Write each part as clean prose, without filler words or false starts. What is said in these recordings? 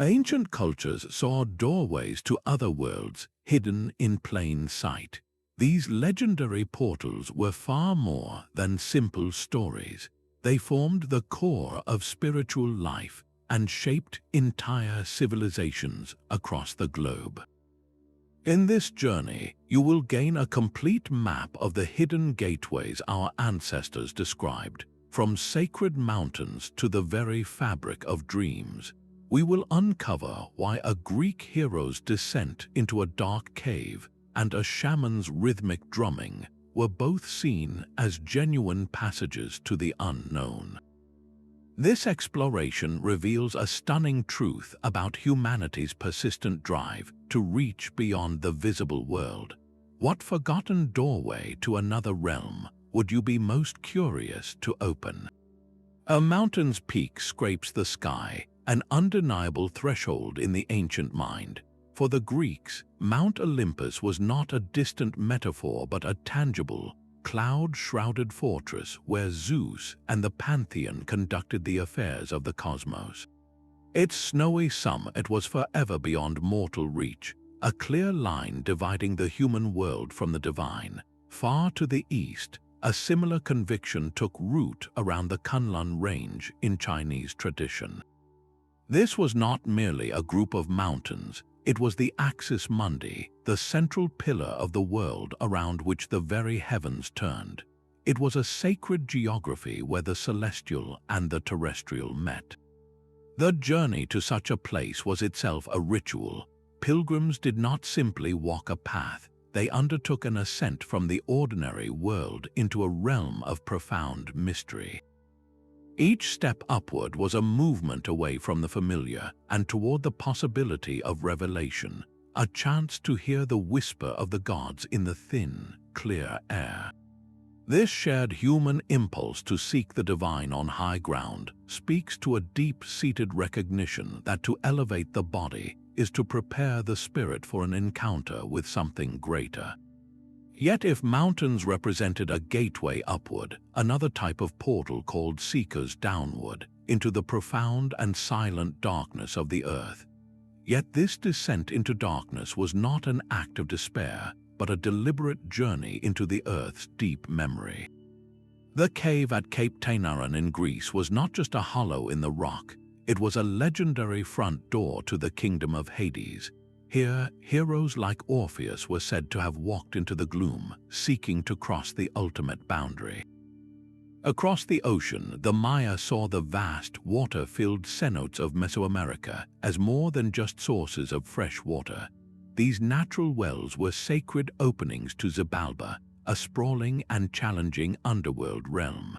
Ancient cultures saw doorways to other worlds hidden in plain sight. These legendary portals were far more than simple stories. They formed the core of spiritual life and shaped entire civilizations across the globe. In this journey, you will gain a complete map of the hidden gateways our ancestors described, from sacred mountains to the very fabric of dreams. We will uncover why a Greek hero's descent into a dark cave and a shaman's rhythmic drumming were both seen as genuine passages to the unknown. This exploration reveals a stunning truth about humanity's persistent drive to reach beyond the visible world. What forgotten doorway to another realm would you be most curious to open? A mountain's peak scrapes the sky, an undeniable threshold in the ancient mind. For the Greeks, Mount Olympus was not a distant metaphor but a tangible, cloud-shrouded fortress where Zeus and the pantheon conducted the affairs of the cosmos. Its snowy summit was forever beyond mortal reach, a clear line dividing the human world from the divine. Far to the east, a similar conviction took root around the Kunlun Range in Chinese tradition. This was not merely a group of mountains, it was the axis mundi, the central pillar of the world around which the very heavens turned. It was a sacred geography where the celestial and the terrestrial met. The journey to such a place was itself a ritual. Pilgrims did not simply walk a path, they undertook an ascent from the ordinary world into a realm of profound mystery. Each step upward was a movement away from the familiar and toward the possibility of revelation, a chance to hear the whisper of the gods in the thin, clear air. This shared human impulse to seek the divine on high ground speaks to a deep-seated recognition that to elevate the body is to prepare the spirit for an encounter with something greater. Yet if mountains represented a gateway upward, another type of portal called seekers downward, into the profound and silent darkness of the earth. Yet this descent into darkness was not an act of despair, but a deliberate journey into the earth's deep memory. The cave at Cape Tainaran in Greece was not just a hollow in the rock, it was a legendary front door to the kingdom of Hades. Here, heroes like Orpheus were said to have walked into the gloom, seeking to cross the ultimate boundary. Across the ocean, the Maya saw the vast, water-filled cenotes of Mesoamerica as more than just sources of fresh water. These natural wells were sacred openings to Xibalba, a sprawling and challenging underworld realm.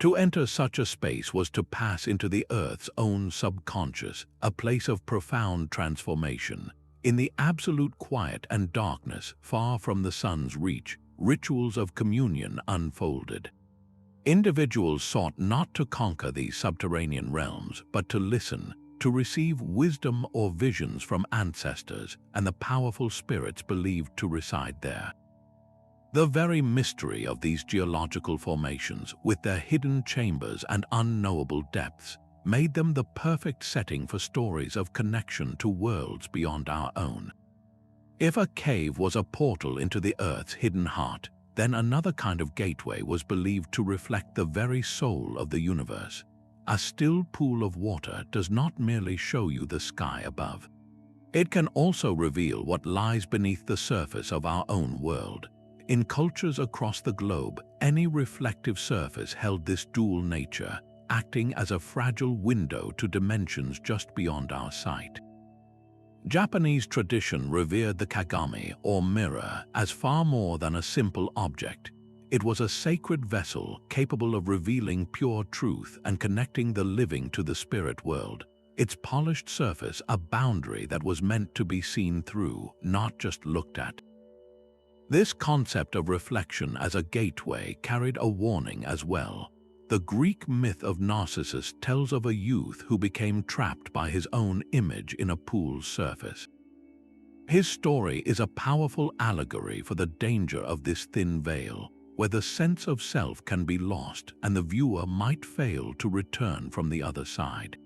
To enter such a space was to pass into the Earth's own subconscious, a place of profound transformation. In the absolute quiet and darkness, far from the sun's reach, rituals of communion unfolded. Individuals sought not to conquer these subterranean realms, but to listen, to receive wisdom or visions from ancestors and the powerful spirits believed to reside there. The very mystery of these geological formations, with their hidden chambers and unknowable depths, made them the perfect setting for stories of connection to worlds beyond our own. If a cave was a portal into the Earth's hidden heart, then another kind of gateway was believed to reflect the very soul of the universe. A still pool of water does not merely show you the sky above. It can also reveal what lies beneath the surface of our own world. In cultures across the globe, any reflective surface held this dual nature, acting as a fragile window to dimensions just beyond our sight. Japanese tradition revered the kagami, or mirror, as far more than a simple object. It was a sacred vessel capable of revealing pure truth and connecting the living to the spirit world. Its polished surface a boundary that was meant to be seen through, not just looked at. This concept of reflection as a gateway carried a warning as well. The Greek myth of Narcissus tells of a youth who became trapped by his own image in a pool's surface. His story is a powerful allegory for the danger of this thin veil, where the sense of self can be lost and the viewer might fail to return from the other side.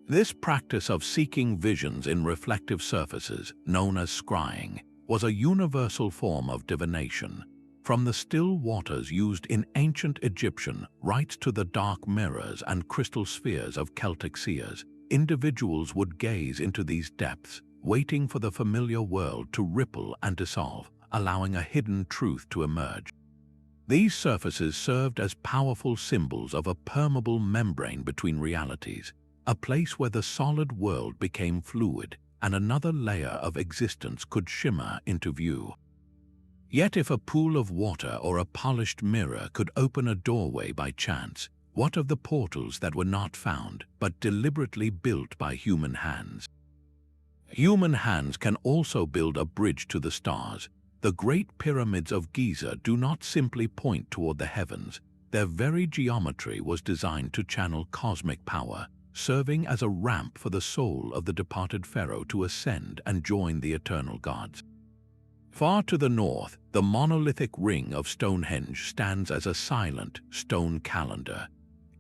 This practice of seeking visions in reflective surfaces, known as scrying, was a universal form of divination. From the still waters used in ancient Egyptian rites to the dark mirrors and crystal spheres of Celtic seers, individuals would gaze into these depths, waiting for the familiar world to ripple and dissolve, allowing a hidden truth to emerge. These surfaces served as powerful symbols of a permeable membrane between realities, a place where the solid world became fluid and another layer of existence could shimmer into view. Yet if a pool of water or a polished mirror could open a doorway by chance, what of the portals that were not found but deliberately built by human hands? Human hands can also build a bridge to the stars. The Great Pyramids of Giza do not simply point toward the heavens. Their very geometry was designed to channel cosmic power, serving as a ramp for the soul of the departed pharaoh to ascend and join the eternal gods. Far to the north, the monolithic ring of Stonehenge stands as a silent stone calendar.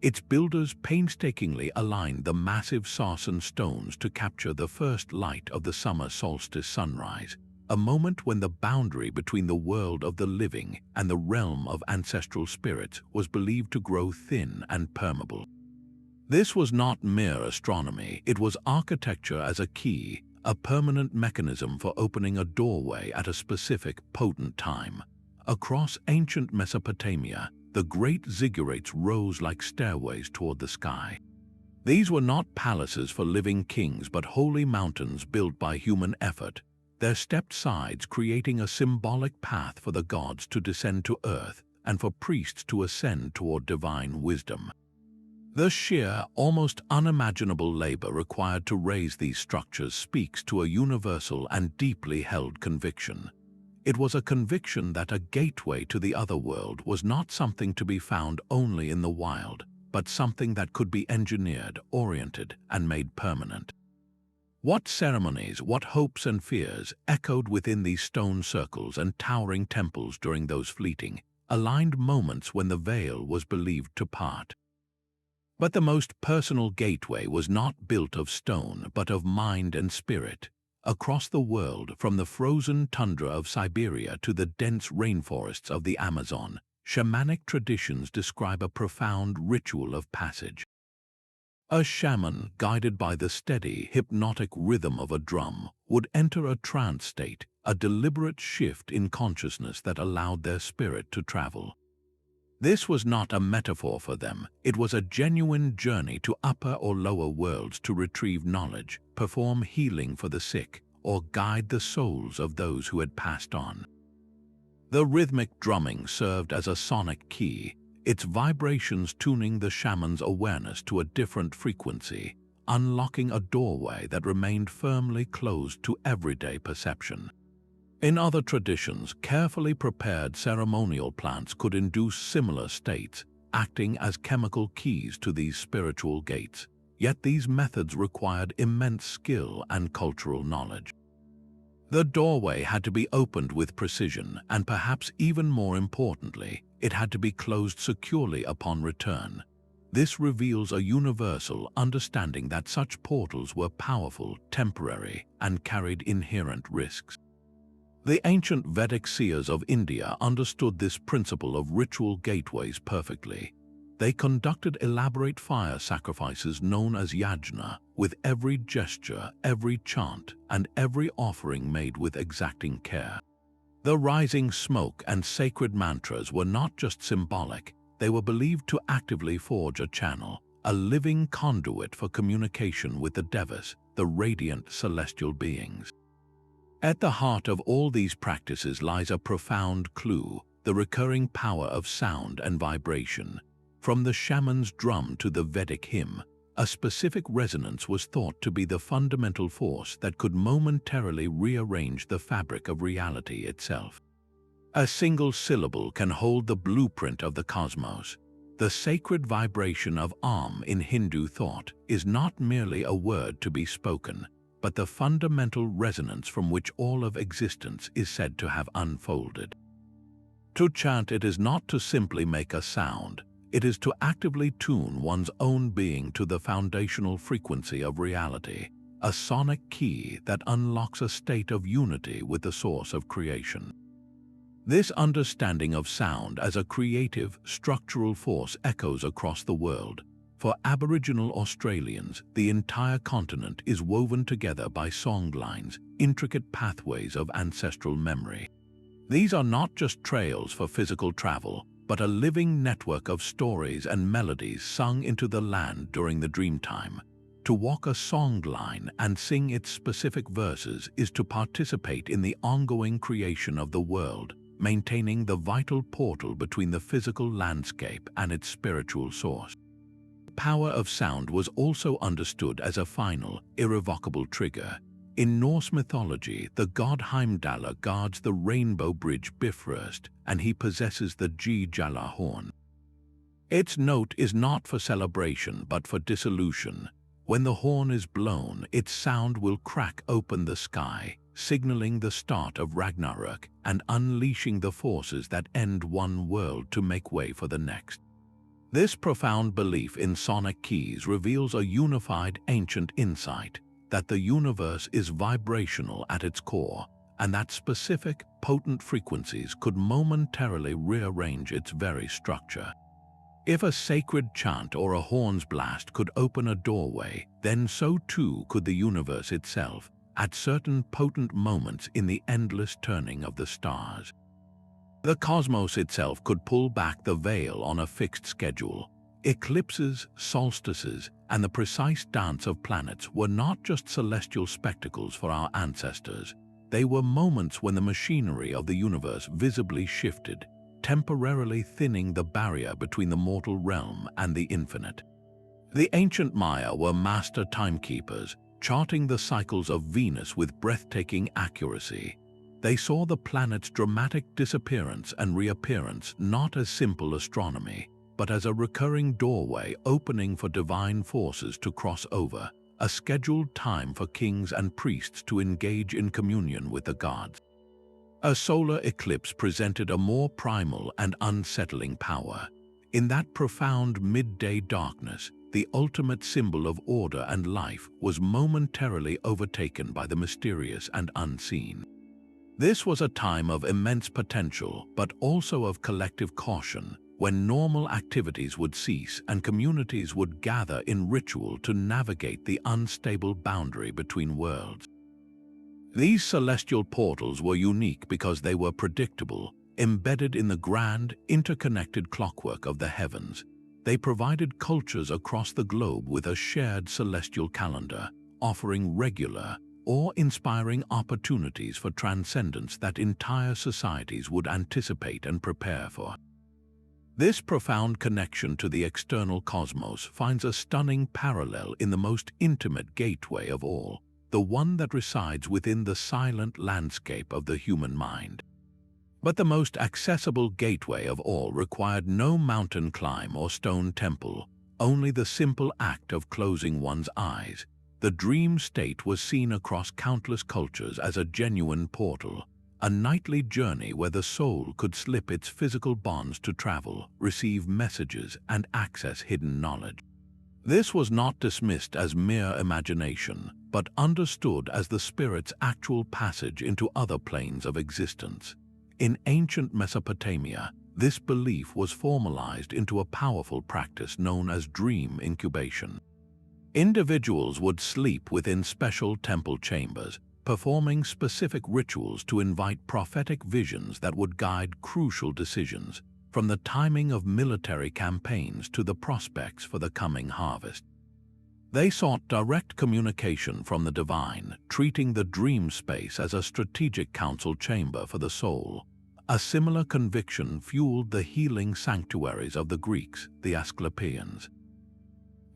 Its builders painstakingly aligned the massive sarsen stones to capture the first light of the summer solstice sunrise, a moment when the boundary between the world of the living and the realm of ancestral spirits was believed to grow thin and permeable. This was not mere astronomy, it was architecture as a key, a permanent mechanism for opening a doorway at a specific, potent time. Across ancient Mesopotamia, the great ziggurats rose like stairways toward the sky. These were not palaces for living kings but holy mountains built by human effort, their stepped sides creating a symbolic path for the gods to descend to earth and for priests to ascend toward divine wisdom. The sheer, almost unimaginable labor required to raise these structures speaks to a universal and deeply held conviction. It was a conviction that a gateway to the other world was not something to be found only in the wild, but something that could be engineered, oriented, and made permanent. What ceremonies, what hopes and fears echoed within these stone circles and towering temples during those fleeting, aligned moments when the veil was believed to part. But the most personal gateway was not built of stone but of mind and spirit. Across the world, from the frozen tundra of Siberia to the dense rainforests of the Amazon, shamanic traditions describe a profound ritual of passage. A shaman, guided by the steady, hypnotic rhythm of a drum, would enter a trance state, a deliberate shift in consciousness that allowed their spirit to travel. This was not a metaphor for them, it was a genuine journey to upper or lower worlds to retrieve knowledge, perform healing for the sick, or guide the souls of those who had passed on. The rhythmic drumming served as a sonic key, its vibrations tuning the shaman's awareness to a different frequency, unlocking a doorway that remained firmly closed to everyday perception. In other traditions, carefully prepared ceremonial plants could induce similar states, acting as chemical keys to these spiritual gates. Yet these methods required immense skill and cultural knowledge. The doorway had to be opened with precision, and perhaps even more importantly, it had to be closed securely upon return. This reveals a universal understanding that such portals were powerful, temporary, and carried inherent risks. The ancient Vedic seers of India understood this principle of ritual gateways perfectly. They conducted elaborate fire sacrifices known as yajna, with every gesture, every chant, and every offering made with exacting care. The rising smoke and sacred mantras were not just symbolic, they were believed to actively forge a channel, a living conduit for communication with the devas, the radiant celestial beings. At the heart of all these practices lies a profound clue, the recurring power of sound and vibration. From the shaman's drum to the Vedic hymn, a specific resonance was thought to be the fundamental force that could momentarily rearrange the fabric of reality itself. A single syllable can hold the blueprint of the cosmos. The sacred vibration of Om in Hindu thought is not merely a word to be spoken, but the fundamental resonance from which all of existence is said to have unfolded. To chant it is not to simply make a sound, It is to actively tune one's own being to the foundational frequency of reality, a sonic key that unlocks a state of unity with the source of creation. This understanding of sound as a creative, structural force echoes across the world. For Aboriginal Australians, the entire continent is woven together by songlines, intricate pathways of ancestral memory. These are not just trails for physical travel, but a living network of stories and melodies sung into the land during the dreamtime. To walk a songline and sing its specific verses is to participate in the ongoing creation of the world, maintaining the vital portal between the physical landscape and its spiritual source. The power of sound was also understood as a final, irrevocable trigger. In Norse mythology, the god Heimdallr guards the rainbow bridge Bifrost, and he possesses the Gjala horn. Its note is not for celebration but for dissolution. When the horn is blown, its sound will crack open the sky, signaling the start of Ragnarok and unleashing the forces that end one world to make way for the next. This profound belief in sonic keys reveals a unified ancient insight that the universe is vibrational at its core, and that specific, potent frequencies could momentarily rearrange its very structure. If a sacred chant or a horn's blast could open a doorway, then so too could the universe itself, at certain potent moments in the endless turning of the stars. The cosmos itself could pull back the veil on a fixed schedule. Eclipses, solstices, and the precise dance of planets were not just celestial spectacles for our ancestors. They were moments when the machinery of the universe visibly shifted, temporarily thinning the barrier between the mortal realm and the infinite. The ancient Maya were master timekeepers, charting the cycles of Venus with breathtaking accuracy. They saw the planet's dramatic disappearance and reappearance not as simple astronomy, but as a recurring doorway opening for divine forces to cross over, a scheduled time for kings and priests to engage in communion with the gods. A solar eclipse presented a more primal and unsettling power. In that profound midday darkness, the ultimate symbol of order and life was momentarily overtaken by the mysterious and unseen. This was a time of immense potential, but also of collective caution, when normal activities would cease and communities would gather in ritual to navigate the unstable boundary between worlds. These celestial portals were unique because they were predictable, embedded in the grand, interconnected clockwork of the heavens. They provided cultures across the globe with a shared celestial calendar, offering regular, awe-inspiring opportunities for transcendence that entire societies would anticipate and prepare for. This profound connection to the external cosmos finds a stunning parallel in the most intimate gateway of all, the one that resides within the silent landscape of the human mind. But the most accessible gateway of all required no mountain climb or stone temple, only the simple act of closing one's eyes. The dream state was seen across countless cultures as a genuine portal, a nightly journey where the soul could slip its physical bonds to travel, receive messages, and access hidden knowledge. This was not dismissed as mere imagination, but understood as the spirit's actual passage into other planes of existence. In ancient Mesopotamia, this belief was formalized into a powerful practice known as dream incubation. Individuals would sleep within special temple chambers, performing specific rituals to invite prophetic visions that would guide crucial decisions, from the timing of military campaigns to the prospects for the coming harvest. They sought direct communication from the divine, treating the dream space as a strategic council chamber for the soul. A similar conviction fueled the healing sanctuaries of the Greeks, the Asclepians.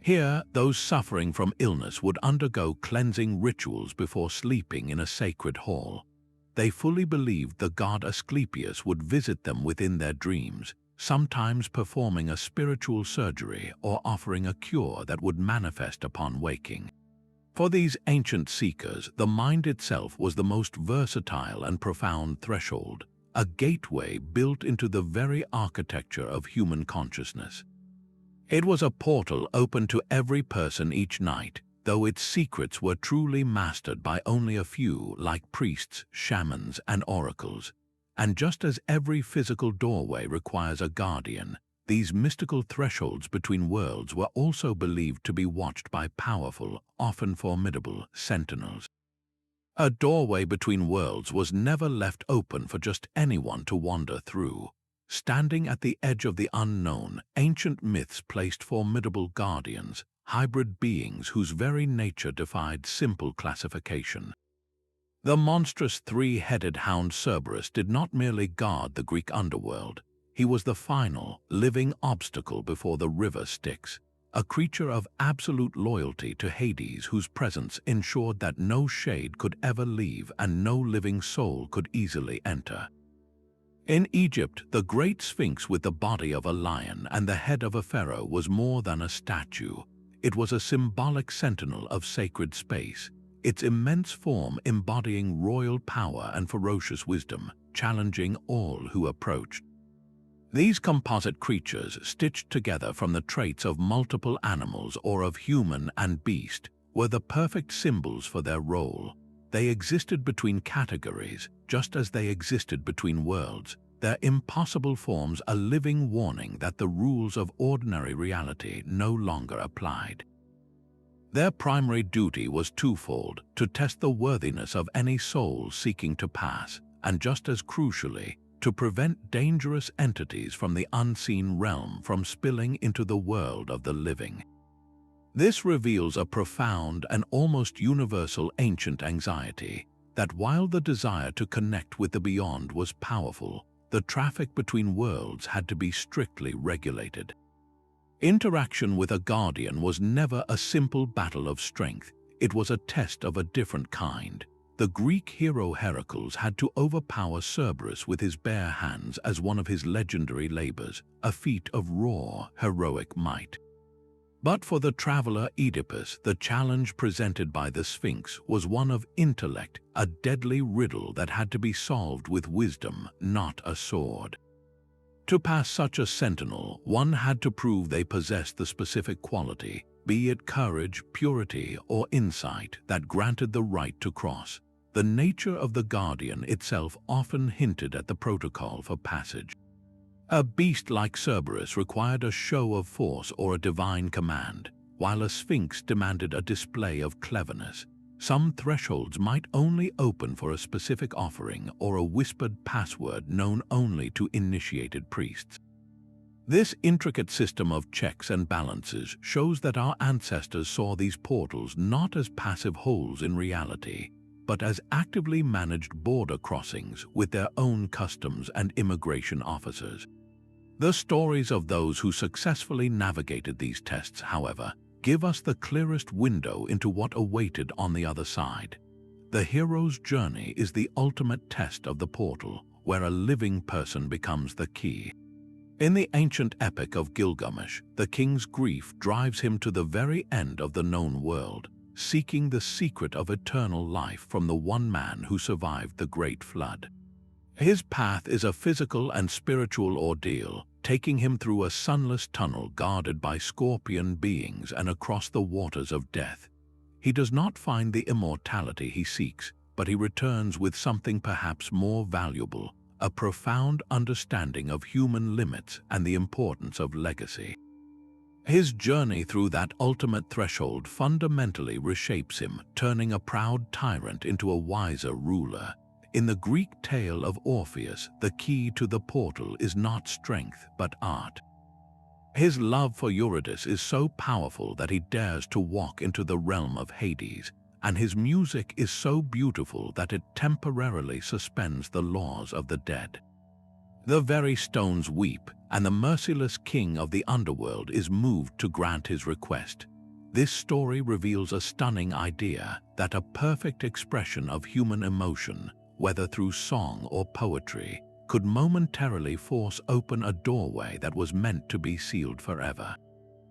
Here, those suffering from illness would undergo cleansing rituals before sleeping in a sacred hall. They fully believed the god Asclepius would visit them within their dreams, sometimes performing a spiritual surgery or offering a cure that would manifest upon waking. For these ancient seekers, the mind itself was the most versatile and profound threshold, a gateway built into the very architecture of human consciousness. It was a portal open to every person each night, though its secrets were truly mastered by only a few, like priests, shamans, and oracles. And just as every physical doorway requires a guardian, these mystical thresholds between worlds were also believed to be watched by powerful, often formidable, sentinels. A doorway between worlds was never left open for just anyone to wander through. Standing at the edge of the unknown, ancient myths placed formidable guardians, hybrid beings whose very nature defied simple classification. The monstrous three-headed hound Cerberus did not merely guard the Greek underworld. He was the final, living obstacle before the river Styx, a creature of absolute loyalty to Hades whose presence ensured that no shade could ever leave and no living soul could easily enter. In Egypt, the great Sphinx with the body of a lion and the head of a pharaoh was more than a statue. It was a symbolic sentinel of sacred space, its immense form embodying royal power and ferocious wisdom, challenging all who approached. These composite creatures, stitched together from the traits of multiple animals or of human and beast, were the perfect symbols for their role. They existed between categories, just as they existed between worlds, their impossible forms a living warning that the rules of ordinary reality no longer applied. Their primary duty was twofold: to test the worthiness of any soul seeking to pass, and just as crucially, to prevent dangerous entities from the unseen realm from spilling into the world of the living. This reveals a profound and almost universal ancient anxiety, that while the desire to connect with the beyond was powerful, the traffic between worlds had to be strictly regulated. Interaction with a guardian was never a simple battle of strength, it was a test of a different kind. The Greek hero Heracles had to overpower Cerberus with his bare hands as one of his legendary labors, a feat of raw, heroic might. But for the traveler Oedipus, the challenge presented by the Sphinx was one of intellect, a deadly riddle that had to be solved with wisdom, not a sword. To pass such a sentinel, one had to prove they possessed the specific quality, be it courage, purity, or insight, that granted the right to cross. The nature of the guardian itself often hinted at the protocol for passage. A beast like Cerberus required a show of force or a divine command, while a sphinx demanded a display of cleverness. Some thresholds might only open for a specific offering or a whispered password known only to initiated priests. This intricate system of checks and balances shows that our ancestors saw these portals not as passive holes in reality, but as actively managed border crossings with their own customs and immigration officers. The stories of those who successfully navigated these tests, however, give us the clearest window into what awaited on the other side. The hero's journey is the ultimate test of the portal, where a living person becomes the key. In the ancient epic of Gilgamesh, the king's grief drives him to the very end of the known world, seeking the secret of eternal life from the one man who survived the Great Flood. His path is a physical and spiritual ordeal, taking him through a sunless tunnel guarded by scorpion beings and across the waters of death. He does not find the immortality he seeks, but he returns with something perhaps more valuable, a profound understanding of human limits and the importance of legacy. His journey through that ultimate threshold fundamentally reshapes him, turning a proud tyrant into a wiser ruler. In the Greek tale of Orpheus, the key to the portal is not strength but art. His love for Eurydice is so powerful that he dares to walk into the realm of Hades, and his music is so beautiful that it temporarily suspends the laws of the dead. The very stones weep, and the merciless king of the underworld is moved to grant his request. This story reveals a stunning idea that a perfect expression of human emotion, whether through song or poetry, could momentarily force open a doorway that was meant to be sealed forever.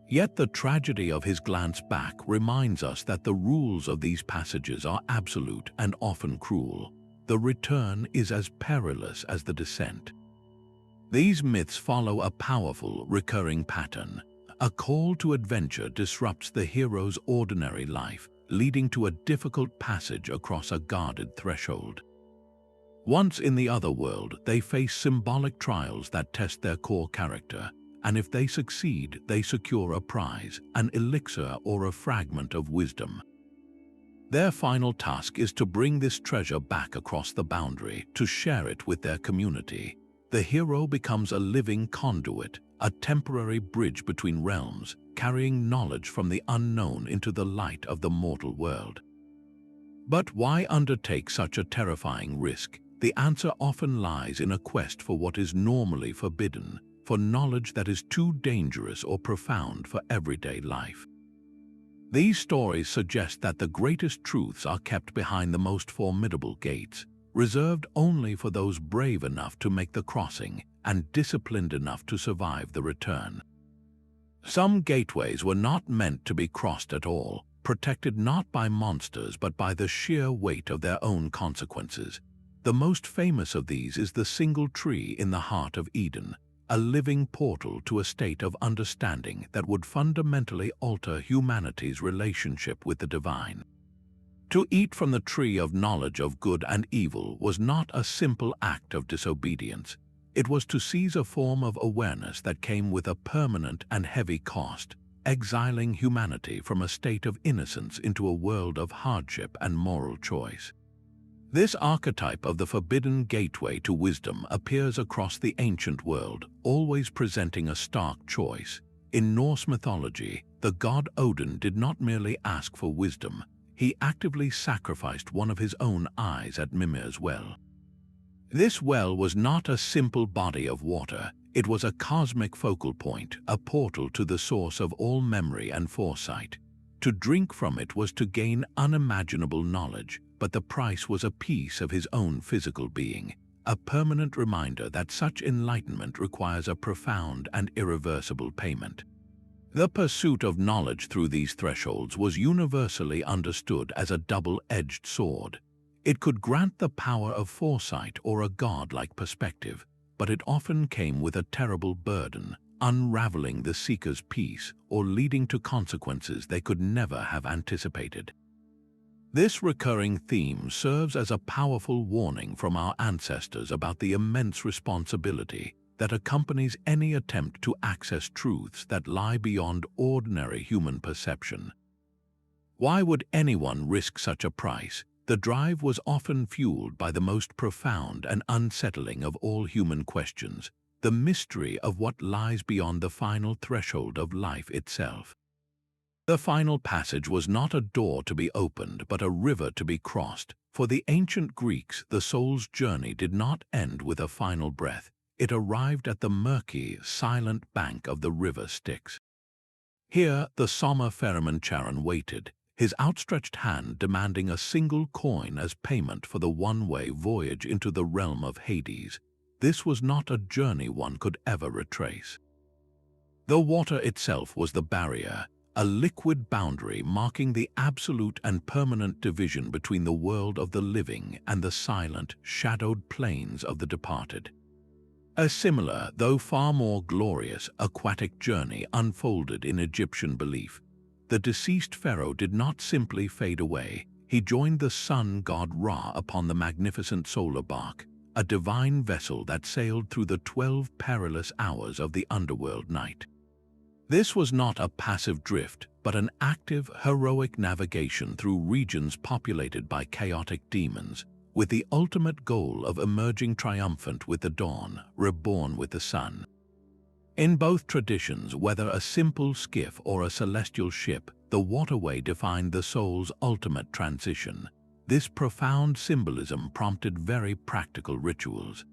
Yet the tragedy of his glance back reminds us that the rules of these passages are absolute and often cruel. The return is as perilous as the descent. These myths follow a powerful, recurring pattern. a call to adventure disrupts the hero's ordinary life, leading to a difficult passage across a guarded threshold. Once in the other world, they face symbolic trials that test their core character, and if they succeed, they secure a prize, an elixir or a fragment of wisdom. Their final task is to bring this treasure back across the boundary, to share it with their community. The hero becomes a living conduit, a temporary bridge between realms, carrying knowledge from the unknown into the light of the mortal world. But why undertake such a terrifying risk? The answer often lies in a quest for what is normally forbidden, for knowledge that is too dangerous or profound for everyday life. These stories suggest that the greatest truths are kept behind the most formidable gates, reserved only for those brave enough to make the crossing and disciplined enough to survive the return. Some gateways were not meant to be crossed at all, protected not by monsters but by the sheer weight of their own consequences. The most famous of these is the single tree in the heart of Eden, a living portal to a state of understanding that would fundamentally alter humanity's relationship with the divine. To eat from the tree of knowledge of good and evil was not a simple act of disobedience. It was to seize a form of awareness that came with a permanent and heavy cost, exiling humanity from a state of innocence into a world of hardship and moral choice. This archetype of the forbidden gateway to wisdom appears across the ancient world, always presenting a stark choice. In Norse mythology, the god Odin did not merely ask for wisdom, he actively sacrificed one of his own eyes at Mimir's well. This well was not a simple body of water, it was a cosmic focal point, a portal to the source of all memory and foresight. To drink from it was to gain unimaginable knowledge, but the price was a piece of his own physical being, a permanent reminder that such enlightenment requires a profound and irreversible payment. The pursuit of knowledge through these thresholds was universally understood as a double-edged sword. It could grant the power of foresight or a godlike perspective, but it often came with a terrible burden, unraveling the seeker's peace or leading to consequences they could never have anticipated. This recurring theme serves as a powerful warning from our ancestors about the immense responsibility that accompanies any attempt to access truths that lie beyond ordinary human perception. Why would anyone risk such a price? The drive was often fueled by the most profound and unsettling of all human questions, the mystery of what lies beyond the final threshold of life itself. The final passage was not a door to be opened, but a river to be crossed. For the ancient Greeks, the soul's journey did not end with a final breath. It arrived at the murky, silent bank of the river Styx. Here, the Soma ferryman Charon waited, his outstretched hand demanding a single coin as payment for the one-way voyage into the realm of Hades. This was not a journey one could ever retrace. The water itself was the barrier, a liquid boundary marking the absolute and permanent division between the world of the living and the silent, shadowed plains of the departed. A similar, though far more glorious, aquatic journey unfolded in Egyptian belief. The deceased pharaoh did not simply fade away, he joined the sun god Ra upon the magnificent solar bark, a divine vessel that sailed through the 12 perilous hours of the underworld night. This was not a passive drift, but an active, heroic navigation through regions populated by chaotic demons, with the ultimate goal of emerging triumphant with the dawn, reborn with the sun. In both traditions, whether a simple skiff or a celestial ship, the waterway defined the soul's ultimate transition. This profound symbolism prompted very practical rituals.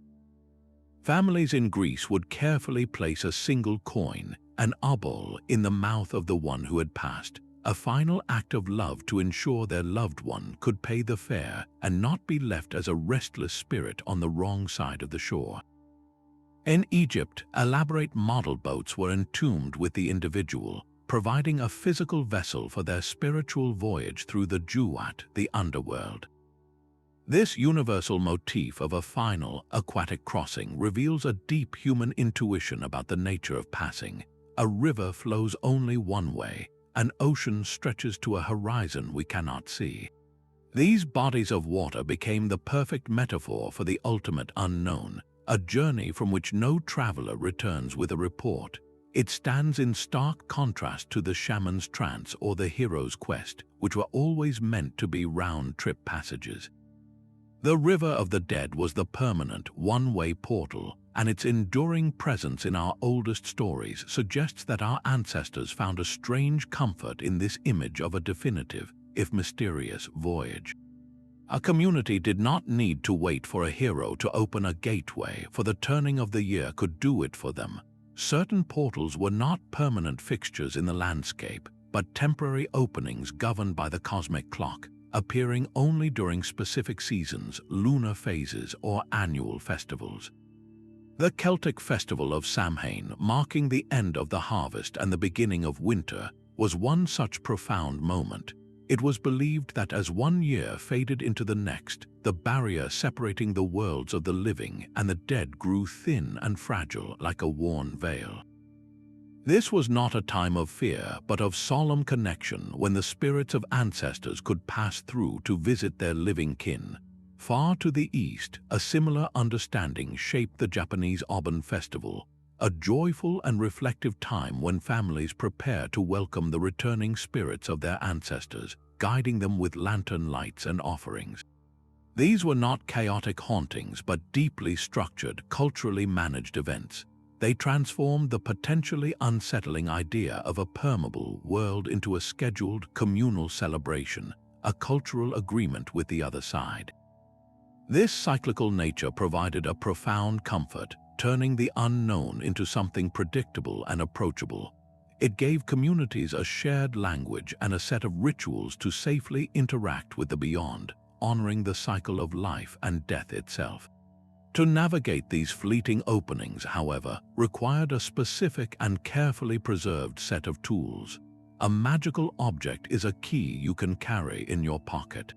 Families in Greece would carefully place a single coin, an obol, in the mouth of the one who had passed, a final act of love to ensure their loved one could pay the fare and not be left as a restless spirit on the wrong side of the shore. In Egypt, elaborate model boats were entombed with the individual, providing a physical vessel for their spiritual voyage through the Duat, the underworld. This universal motif of a final, aquatic crossing reveals a deep human intuition about the nature of passing, A river flows only one way. An ocean stretches to a horizon we cannot see. These bodies of water became the perfect metaphor for the ultimate unknown, a journey from which no traveler returns with a report. It stands in stark contrast to the shaman's trance or the hero's quest, which were always meant to be round-trip passages. The River of the Dead was the permanent, one-way portal, and its enduring presence in our oldest stories suggests that our ancestors found a strange comfort in this image of a definitive, if mysterious, voyage. A community did not need to wait for a hero to open a gateway, for the turning of the year could do it for them. Certain portals were not permanent fixtures in the landscape, but temporary openings governed by the cosmic clock, appearing only during specific seasons, lunar phases, or annual festivals. The Celtic festival of Samhain, marking the end of the harvest and the beginning of winter, was one such profound moment. It was believed that as one year faded into the next, the barrier separating the worlds of the living and the dead grew thin and fragile like a worn veil. This was not a time of fear, but of solemn connection when the spirits of ancestors could pass through to visit their living kin. Far to the east, a similar understanding shaped the Japanese Obon festival, a joyful and reflective time when families prepare to welcome the returning spirits of their ancestors, guiding them with lantern lights and offerings. These were not chaotic hauntings, but deeply structured, culturally managed events. They transformed the potentially unsettling idea of a permeable world into a scheduled, communal celebration, a cultural agreement with the other side. This cyclical nature provided a profound comfort, turning the unknown into something predictable and approachable. It gave communities a shared language and a set of rituals to safely interact with the beyond, honoring the cycle of life and death itself. To navigate these fleeting openings, however, required a specific and carefully preserved set of tools. A magical object is a key you can carry in your pocket.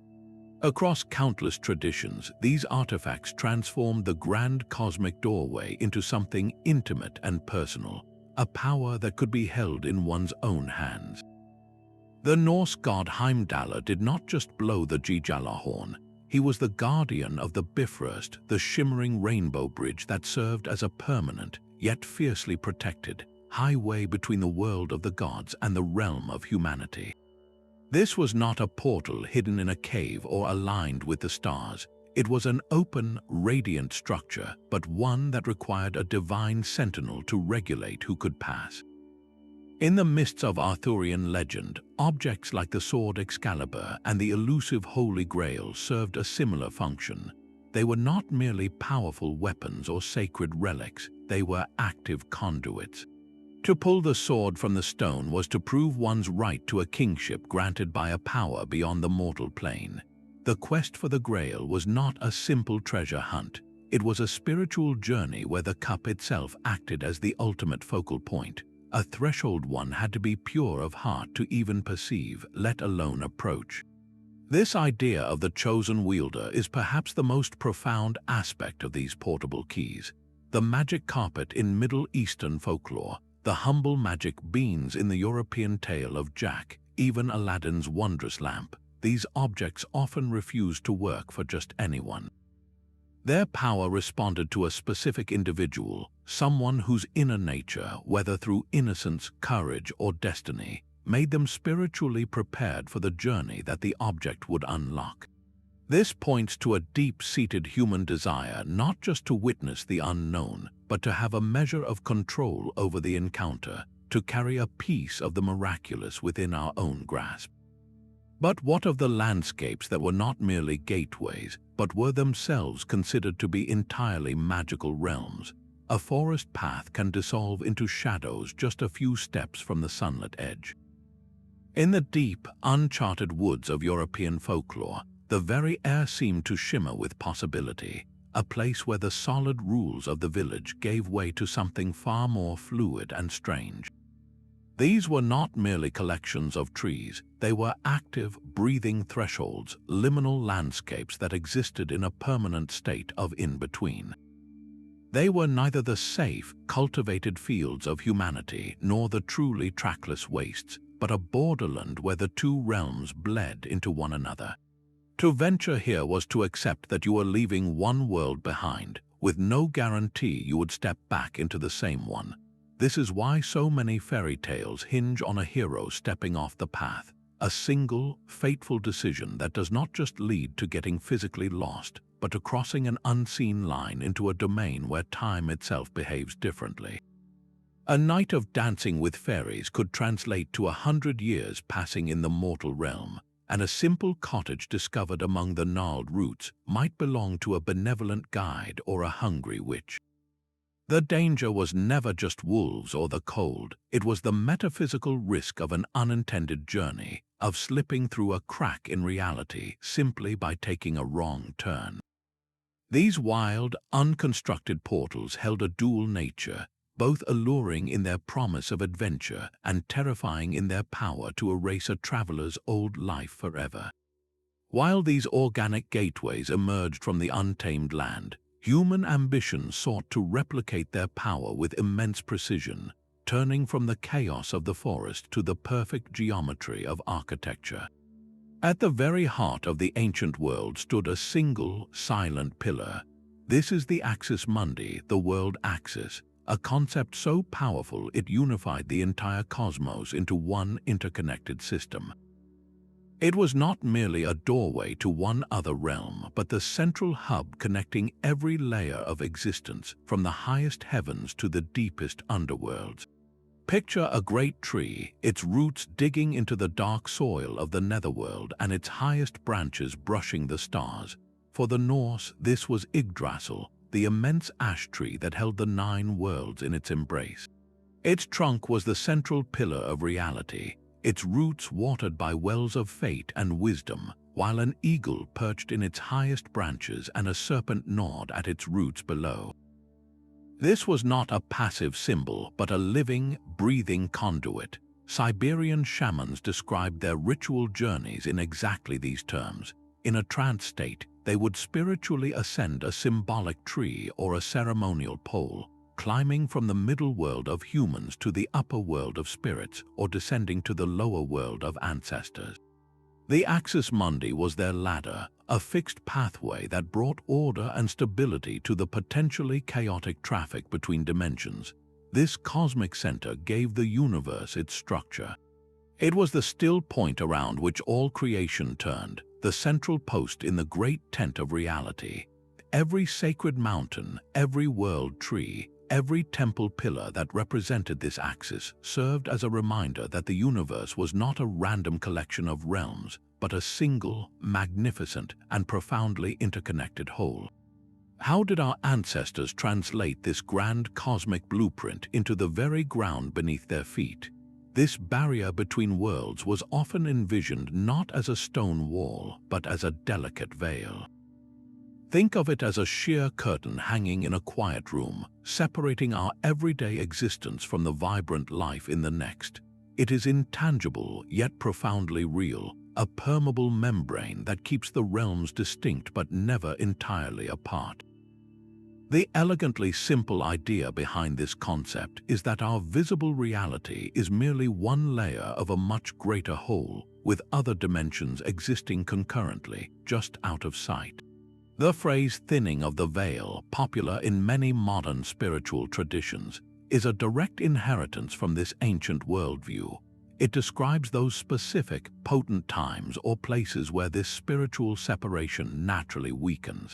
Across countless traditions, these artifacts transformed the grand cosmic doorway into something intimate and personal, a power that could be held in one's own hands. The Norse god Heimdallr did not just blow the Jijala horn. He was the guardian of the Bifrost, the shimmering rainbow bridge that served as a permanent, yet fiercely protected, highway between the world of the gods and the realm of humanity. This was not a portal hidden in a cave or aligned with the stars. It was an open, radiant structure, but one that required a divine sentinel to regulate who could pass. In the mists of Arthurian legend, objects like the sword Excalibur and the elusive Holy Grail served a similar function. They were not merely powerful weapons or sacred relics, they were active conduits. To pull the sword from the stone was to prove one's right to a kingship granted by a power beyond the mortal plane. The quest for the Grail was not a simple treasure hunt. It was a spiritual journey where the cup itself acted as the ultimate focal point. A threshold one had to be pure of heart to even perceive, let alone approach. This idea of the chosen wielder is perhaps the most profound aspect of these portable keys. The magic carpet in Middle Eastern folklore, the humble magic beans in the European tale of Jack, even Aladdin's wondrous lamp, these objects often refused to work for just anyone. Their power responded to a specific individual, someone whose inner nature, whether through innocence, courage, or destiny, made them spiritually prepared for the journey that the object would unlock. This points to a deep-seated human desire not just to witness the unknown, but to have a measure of control over the encounter, to carry a piece of the miraculous within our own grasp. But what of the landscapes that were not merely gateways, but were themselves considered to be entirely magical realms? A forest path can dissolve into shadows just a few steps from the sunlit edge. In the deep, uncharted woods of European folklore, the very air seemed to shimmer with possibility, a place where the solid rules of the village gave way to something far more fluid and strange. These were not merely collections of trees, they were active, breathing thresholds, liminal landscapes that existed in a permanent state of in-between. They were neither the safe, cultivated fields of humanity nor the truly trackless wastes, but a borderland where the two realms bled into one another. To venture here was to accept that you were leaving one world behind, with no guarantee you would step back into the same one. This is why so many fairy tales hinge on a hero stepping off the path, a single, fateful decision that does not just lead to getting physically lost, but to crossing an unseen line into a domain where time itself behaves differently. A night of dancing with fairies could translate to 100 years passing in the mortal realm, and a simple cottage discovered among the gnarled roots might belong to a benevolent guide or a hungry witch. The danger was never just wolves or the cold, it was the metaphysical risk of an unintended journey, of slipping through a crack in reality simply by taking a wrong turn. These wild, unconstructed portals held a dual nature, both alluring in their promise of adventure and terrifying in their power to erase a traveler's old life forever. While these organic gateways emerged from the untamed land, human ambition sought to replicate their power with immense precision, turning from the chaos of the forest to the perfect geometry of architecture. At the very heart of the ancient world stood a single, silent pillar. This is the axis mundi, the world axis, a concept so powerful it unified the entire cosmos into one interconnected system. It was not merely a doorway to one other realm, but the central hub connecting every layer of existence, from the highest heavens to the deepest underworlds. Picture a great tree, its roots digging into the dark soil of the netherworld and its highest branches brushing the stars. For the Norse, this was Yggdrasil, the immense ash tree that held the 9 worlds in its embrace. Its trunk was the central pillar of reality, its roots watered by wells of fate and wisdom, while an eagle perched in its highest branches and a serpent gnawed at its roots below. This was not a passive symbol, but a living, breathing conduit. Siberian shamans described their ritual journeys in exactly these terms. In a trance state, they would spiritually ascend a symbolic tree or a ceremonial pole, climbing from the middle world of humans to the upper world of spirits, or descending to the lower world of ancestors. The axis mundi was their ladder, a fixed pathway that brought order and stability to the potentially chaotic traffic between dimensions. This cosmic center gave the universe its structure. It was the still point around which all creation turned, the central post in the great tent of reality. Every sacred mountain, every world tree, every temple pillar that represented this axis served as a reminder that the universe was not a random collection of realms, but a single, magnificent, and profoundly interconnected whole. How did our ancestors translate this grand cosmic blueprint into the very ground beneath their feet? This barrier between worlds was often envisioned not as a stone wall, but as a delicate veil. Think of it as a sheer curtain hanging in a quiet room, separating our everyday existence from the vibrant life in the next. It is intangible, yet profoundly real, a permeable membrane that keeps the realms distinct but never entirely apart. The elegantly simple idea behind this concept is that our visible reality is merely one layer of a much greater whole, with other dimensions existing concurrently, just out of sight. The phrase thinning of the veil, popular in many modern spiritual traditions, is a direct inheritance from this ancient worldview. It describes those specific, potent times or places where this spiritual separation naturally weakens.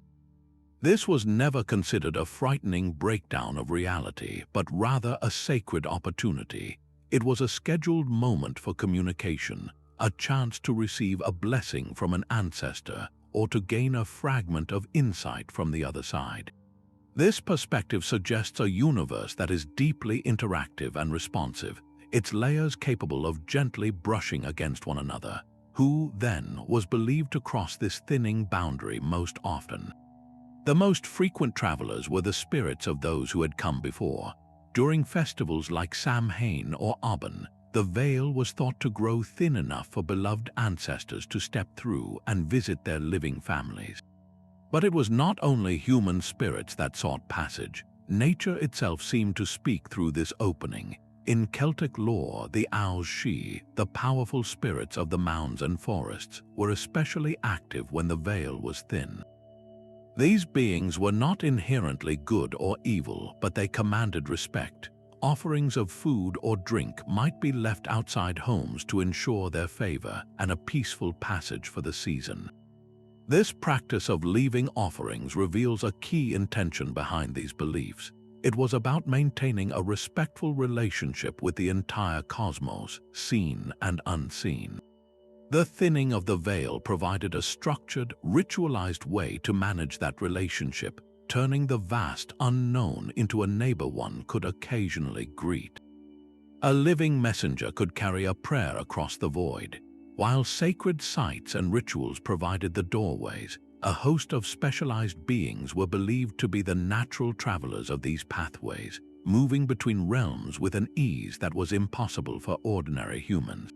This was never considered a frightening breakdown of reality, but rather a sacred opportunity. It was a scheduled moment for communication, a chance to receive a blessing from an ancestor, or to gain a fragment of insight from the other side. This perspective suggests a universe that is deeply interactive and responsive, its layers capable of gently brushing against one another. Who, then, was believed to cross this thinning boundary most often? The most frequent travelers were the spirits of those who had come before. During festivals like Samhain or Aben, the veil was thought to grow thin enough for beloved ancestors to step through and visit their living families. But it was not only human spirits that sought passage. nature itself seemed to speak through this opening. In Celtic lore, the owls she, the powerful spirits of the mounds and forests, were especially active when the veil was thin. These beings were not inherently good or evil, but they commanded respect. Offerings of food or drink might be left outside homes to ensure their favor and a peaceful passage for the season. This practice of leaving offerings reveals a key intention behind these beliefs. It was about maintaining a respectful relationship with the entire cosmos, seen and unseen. The thinning of the veil provided a structured, ritualized way to manage that relationship, turning the vast unknown into a neighbor one could occasionally greet. A living messenger could carry a prayer across the void. While sacred sites and rituals provided the doorways, a host of specialized beings were believed to be the natural travelers of these pathways, moving between realms with an ease that was impossible for ordinary humans.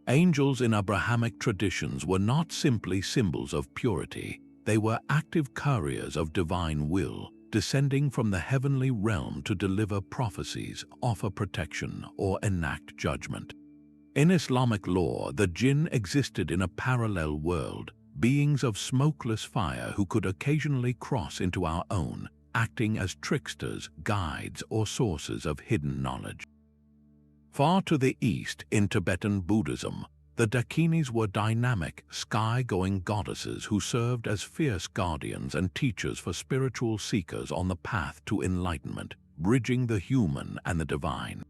Angels in Abrahamic traditions were not simply symbols of purity, they were active couriers of divine will, descending from the heavenly realm to deliver prophecies, offer protection, or enact judgment. In Islamic lore, the jinn existed in a parallel world, beings of smokeless fire who could occasionally cross into our own, acting as tricksters, guides, or sources of hidden knowledge. Far to the east, in Tibetan Buddhism, the Dakinis were dynamic, sky-going goddesses who served as fierce guardians and teachers for spiritual seekers on the path to enlightenment, bridging the human and the divine.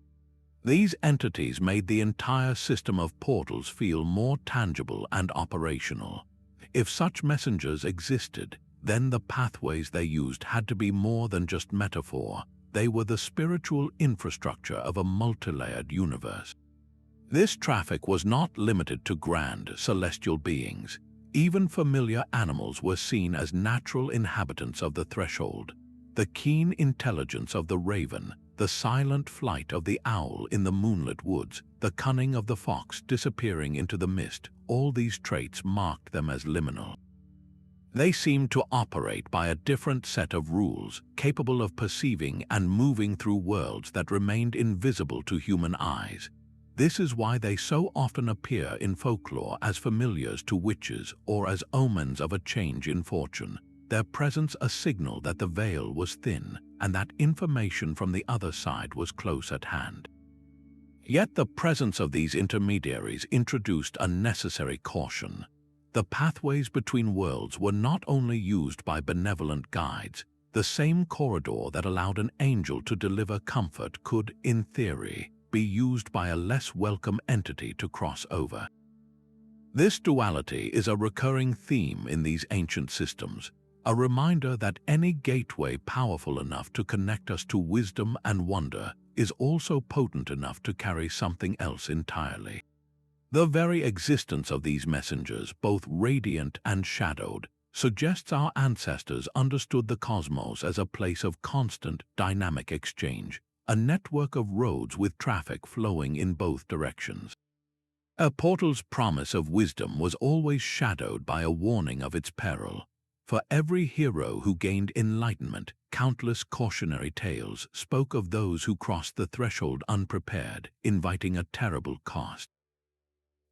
These entities made the entire system of portals feel more tangible and operational. If such messengers existed, then the pathways they used had to be more than just metaphor. They were the spiritual infrastructure of a multilayered universe. This traffic was not limited to grand, celestial beings. Even familiar animals were seen as natural inhabitants of the threshold. The keen intelligence of the raven, the silent flight of the owl in the moonlit woods, the cunning of the fox disappearing into the mist, all these traits marked them as liminal. They seemed to operate by a different set of rules, capable of perceiving and moving through worlds that remained invisible to human eyes. This is why they so often appear in folklore as familiars to witches or as omens of a change in fortune, their presence a signal that the veil was thin and that information from the other side was close at hand. Yet the presence of these intermediaries introduced a necessary caution. The pathways between worlds were not only used by benevolent guides, the same corridor that allowed an angel to deliver comfort could, in theory, be used by a less welcome entity to cross over. This duality is a recurring theme in these ancient systems, a reminder that any gateway powerful enough to connect us to wisdom and wonder is also potent enough to carry something else entirely. The very existence of these messengers, both radiant and shadowed, suggests our ancestors understood the cosmos as a place of constant, dynamic exchange, a network of roads with traffic flowing in both directions. A portal's promise of wisdom was always shadowed by a warning of its peril. For every hero who gained enlightenment, countless cautionary tales spoke of those who crossed the threshold unprepared, inviting a terrible cost.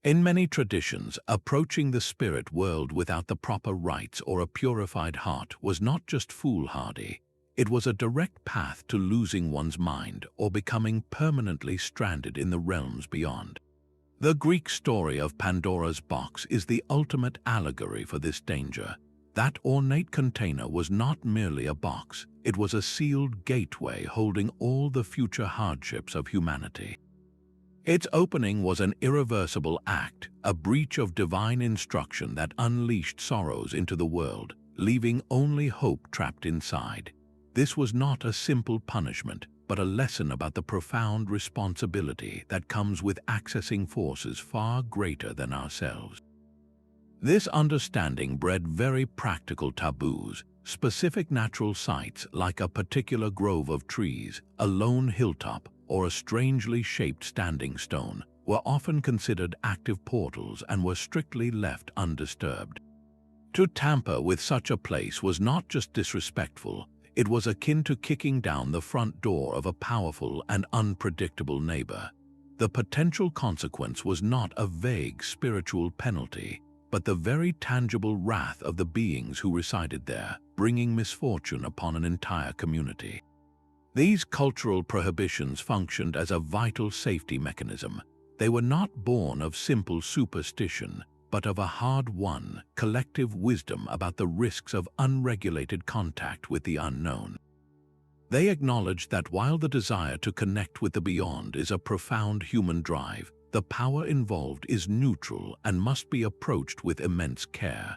In many traditions, approaching the spirit world without the proper rites or a purified heart was not just foolhardy. It was a direct path to losing one's mind or becoming permanently stranded in the realms beyond. The Greek story of Pandora's box is the ultimate allegory for this danger. That ornate container was not merely a box, it was a sealed gateway holding all the future hardships of humanity. Its opening was an irreversible act, a breach of divine instruction that unleashed sorrows into the world, leaving only hope trapped inside. This was not a simple punishment, but a lesson about the profound responsibility that comes with accessing forces far greater than ourselves. This understanding bred very practical taboos. Specific natural sites like a particular grove of trees, a lone hilltop, or a strangely shaped standing stone were often considered active portals and were strictly left undisturbed. To tamper with such a place was not just disrespectful, It was akin to kicking down the front door of a powerful and unpredictable neighbor. The potential consequence was not a vague spiritual penalty, but the very tangible wrath of the beings who resided there, bringing misfortune upon an entire community. These cultural prohibitions functioned as a vital safety mechanism. They were not born of simple superstition, but of a hard-won, collective wisdom about the risks of unregulated contact with the unknown. They acknowledged that while the desire to connect with the beyond is a profound human drive, the power involved is neutral and must be approached with immense care.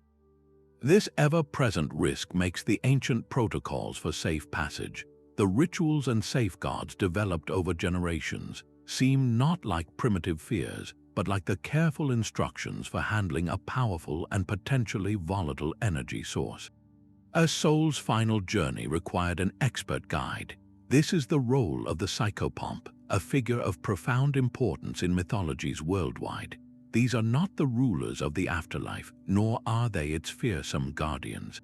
This ever-present risk makes the ancient protocols for safe passage, the rituals and safeguards developed over generations, seem not like primitive fears, but like the careful instructions for handling a powerful and potentially volatile energy source. A soul's final journey required an expert guide. This is the role of the Psychopomp, a figure of profound importance in mythologies worldwide. These are not the rulers of the afterlife, nor are they its fearsome guardians.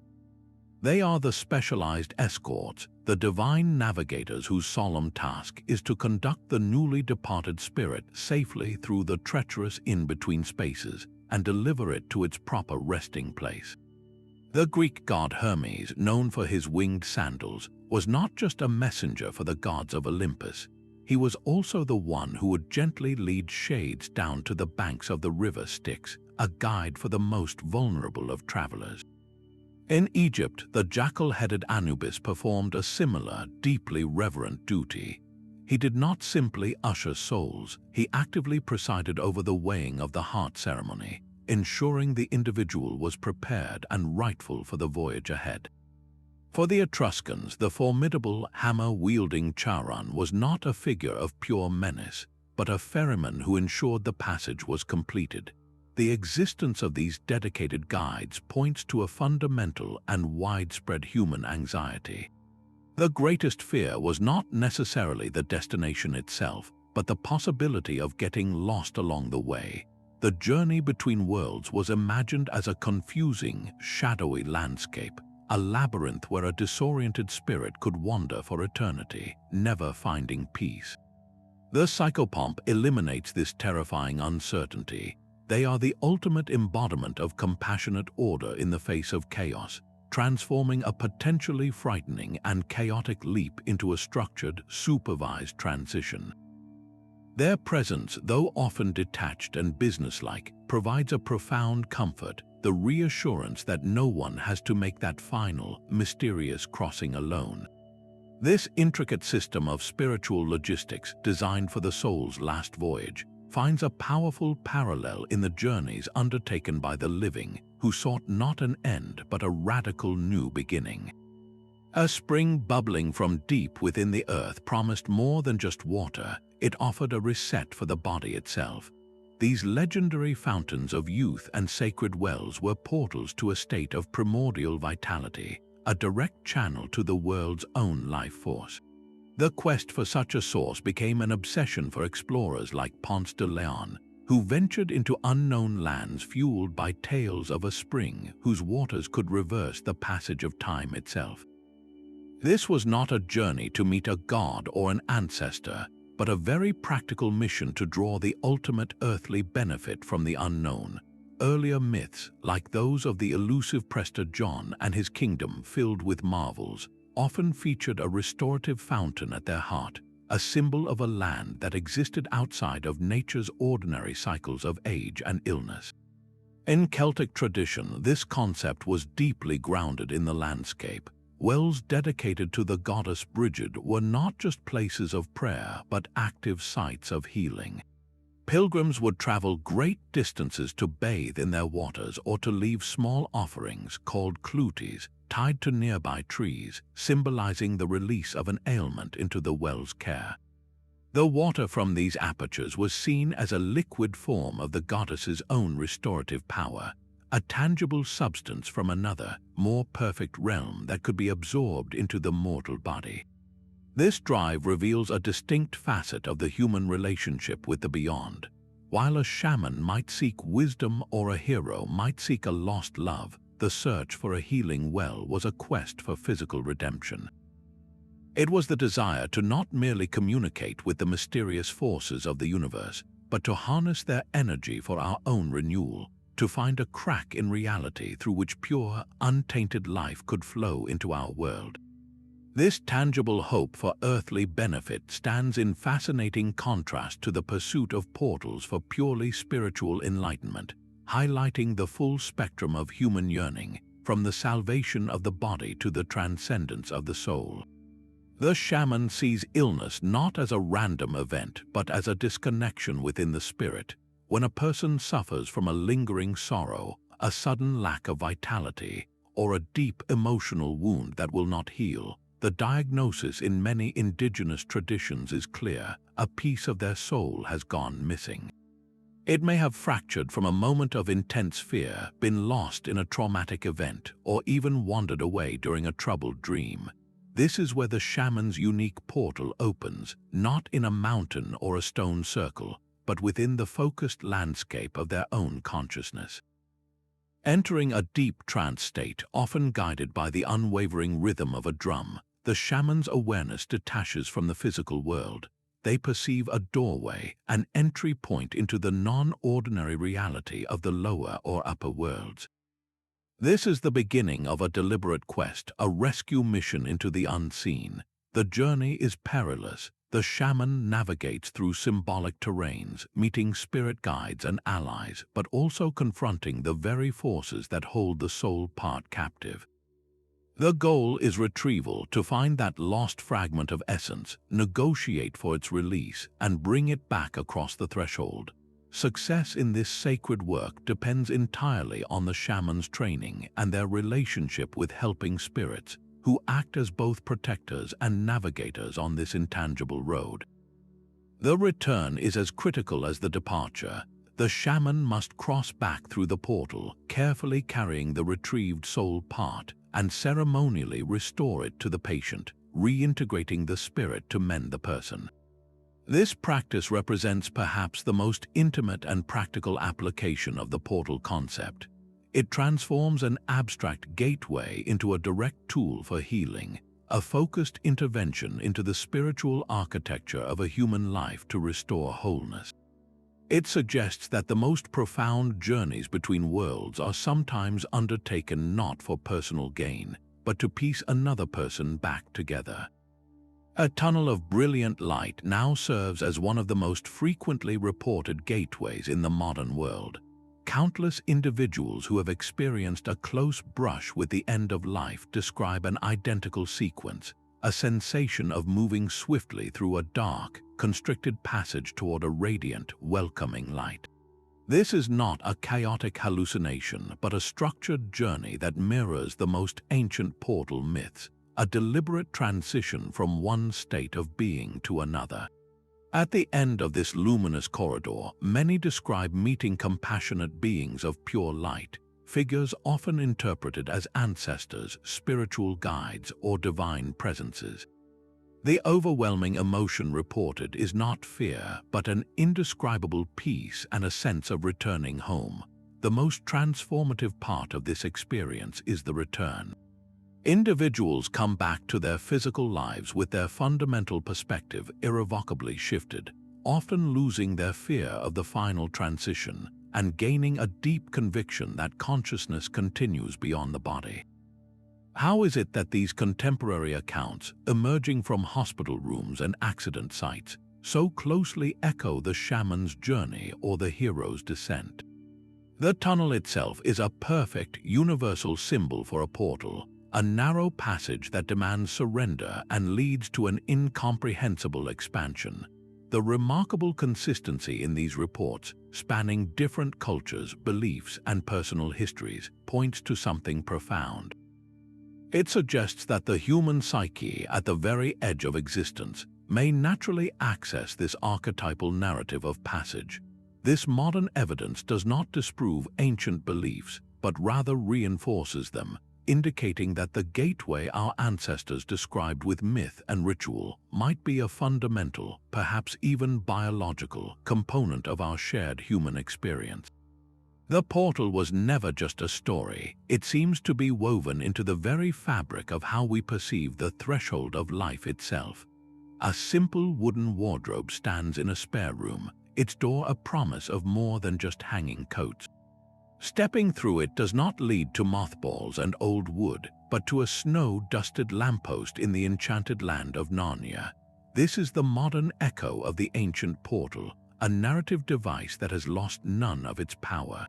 They are the specialized escorts, the divine navigators whose solemn task is to conduct the newly departed spirit safely through the treacherous in-between spaces and deliver it to its proper resting place. The Greek god Hermes, known for his winged sandals, was not just a messenger for the gods of Olympus. He was also the one who would gently lead shades down to the banks of the river Styx, a guide for the most vulnerable of travelers. In Egypt, the jackal-headed Anubis performed a similar, deeply reverent duty. He did not simply usher souls, he actively presided over the weighing of the heart ceremony, ensuring the individual was prepared and rightful for the voyage ahead. For the Etruscans, the formidable hammer-wielding Charon was not a figure of pure menace, but a ferryman who ensured the passage was completed. The existence of these dedicated guides points to a fundamental and widespread human anxiety. The greatest fear was not necessarily the destination itself, but the possibility of getting lost along the way. The journey between worlds was imagined as a confusing, shadowy landscape, a labyrinth where a disoriented spirit could wander for eternity, never finding peace. The Psychopomp eliminates this terrifying uncertainty. They are the ultimate embodiment of compassionate order in the face of chaos, transforming a potentially frightening and chaotic leap into a structured, supervised transition. Their presence, though often detached and businesslike, provides a profound comfort, the reassurance that no one has to make that final, mysterious crossing alone. This intricate system of spiritual logistics, designed for the soul's last voyage, finds a powerful parallel in the journeys undertaken by the living, who sought not an end but a radical new beginning. A spring bubbling from deep within the earth promised more than just water, it offered a reset for the body itself. These legendary fountains of youth and sacred wells were portals to a state of primordial vitality, a direct channel to the world's own life force. The quest for such a source became an obsession for explorers like Ponce de Leon, who ventured into unknown lands fueled by tales of a spring whose waters could reverse the passage of time itself. This was not a journey to meet a god or an ancestor, but a very practical mission to draw the ultimate earthly benefit from the unknown. Earlier myths, like those of the elusive Prester John and his kingdom filled with marvels, often featured a restorative fountain at their heart, a symbol of a land that existed outside of nature's ordinary cycles of age and illness. In Celtic tradition, this concept was deeply grounded in the landscape. Wells dedicated to the goddess Brigid were not just places of prayer, but active sites of healing. Pilgrims would travel great distances to bathe in their waters or to leave small offerings called cluties tied to nearby trees, symbolizing the release of an ailment into the well's care. The water from these apertures was seen as a liquid form of the goddess's own restorative power, a tangible substance from another, more perfect realm that could be absorbed into the mortal body. This drive reveals a distinct facet of the human relationship with the beyond. While a shaman might seek wisdom or a hero might seek a lost love, the search for a healing well was a quest for physical redemption. It was the desire to not merely communicate with the mysterious forces of the universe, but to harness their energy for our own renewal, to find a crack in reality through which pure, untainted life could flow into our world. This tangible hope for earthly benefit stands in fascinating contrast to the pursuit of portals for purely spiritual enlightenment, highlighting the full spectrum of human yearning, from the salvation of the body to the transcendence of the soul. The shaman sees illness not as a random event, but as a disconnection within the spirit. When a person suffers from a lingering sorrow, a sudden lack of vitality, or a deep emotional wound that will not heal, the diagnosis in many indigenous traditions is clear: a piece of their soul has gone missing. It may have fractured from a moment of intense fear, been lost in a traumatic event, or even wandered away during a troubled dream. This is where the shaman's unique portal opens, not in a mountain or a stone circle, but within the focused landscape of their own consciousness. Entering a deep trance state, often guided by the unwavering rhythm of a drum, the shaman's awareness detaches from the physical world. They perceive a doorway, an entry point into the non-ordinary reality of the lower or upper worlds. This is the beginning of a deliberate quest, a rescue mission into the unseen. The journey is perilous. The shaman navigates through symbolic terrains, meeting spirit guides and allies, but also confronting the very forces that hold the soul part captive. The goal is retrieval, to find that lost fragment of essence, negotiate for its release, and bring it back across the threshold. Success in this sacred work depends entirely on the shaman's training and their relationship with helping spirits, who act as both protectors and navigators on this intangible road. The return is as critical as the departure. The shaman must cross back through the portal, carefully carrying the retrieved soul part, and ceremonially restore it to the patient, reintegrating the spirit to mend the person. This practice represents perhaps the most intimate and practical application of the portal concept. It transforms an abstract gateway into a direct tool for healing, a focused intervention into the spiritual architecture of a human life to restore wholeness. It suggests that the most profound journeys between worlds are sometimes undertaken not for personal gain, but to piece another person back together. A tunnel of brilliant light now serves as one of the most frequently reported gateways in the modern world. Countless individuals who have experienced a close brush with the end of life describe an identical sequence, a sensation of moving swiftly through a dark, constricted passage toward a radiant, welcoming light. This is not a chaotic hallucination, but a structured journey that mirrors the most ancient portal myths, a deliberate transition from one state of being to another. At the end of this luminous corridor, many describe meeting compassionate beings of pure light, figures often interpreted as ancestors, spiritual guides, or divine presences. The overwhelming emotion reported is not fear, but an indescribable peace and a sense of returning home. The most transformative part of this experience is the return. Individuals come back to their physical lives with their fundamental perspective irrevocably shifted, often losing their fear of the final transition and gaining a deep conviction that consciousness continues beyond the body. How is it that these contemporary accounts, emerging from hospital rooms and accident sites, so closely echo the shaman's journey or the hero's descent? The tunnel itself is a perfect, universal symbol for a portal, a narrow passage that demands surrender and leads to an incomprehensible expansion. The remarkable consistency in these reports, spanning different cultures, beliefs, and personal histories, points to something profound. It suggests that the human psyche, at the very edge of existence, may naturally access this archetypal narrative of passage. This modern evidence does not disprove ancient beliefs, but rather reinforces them, indicating that the gateway our ancestors described with myth and ritual might be a fundamental, perhaps even biological, component of our shared human experience. The portal was never just a story. It seems to be woven into the very fabric of how we perceive the threshold of life itself. A simple wooden wardrobe stands in a spare room, its door a promise of more than just hanging coats. Stepping through it does not lead to mothballs and old wood, but to a snow-dusted lamppost in the enchanted land of Narnia. This is the modern echo of the ancient portal, a narrative device that has lost none of its power.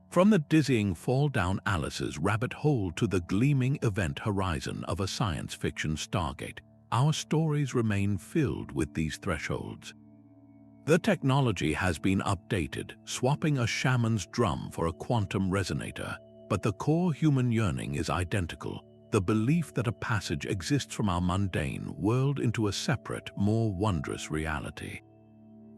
From the dizzying fall down Alice's rabbit hole to the gleaming event horizon of a science fiction stargate, our stories remain filled with these thresholds. The technology has been updated, swapping a shaman's drum for a quantum resonator, but the core human yearning is identical, the belief that a passage exists from our mundane world into a separate, more wondrous reality.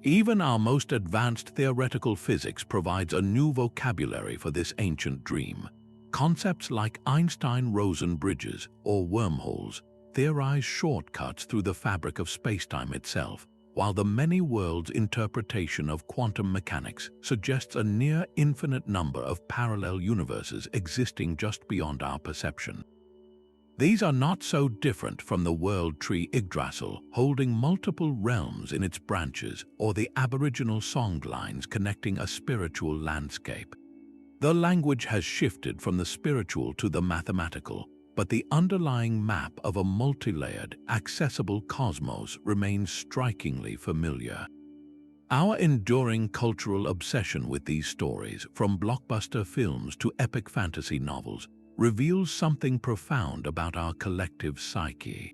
Even our most advanced theoretical physics provides a new vocabulary for this ancient dream. Concepts like Einstein-Rosen bridges or wormholes theorize shortcuts through the fabric of spacetime itself, while the many worlds interpretation of quantum mechanics suggests a near infinite number of parallel universes existing just beyond our perception. These are not so different from the world tree Yggdrasil, holding multiple realms in its branches, or the aboriginal songlines connecting a spiritual landscape. The language has shifted from the spiritual to the mathematical, but the underlying map of a multi-layered, accessible cosmos remains strikingly familiar. Our enduring cultural obsession with these stories, from blockbuster films to epic fantasy novels, reveals something profound about our collective psyche.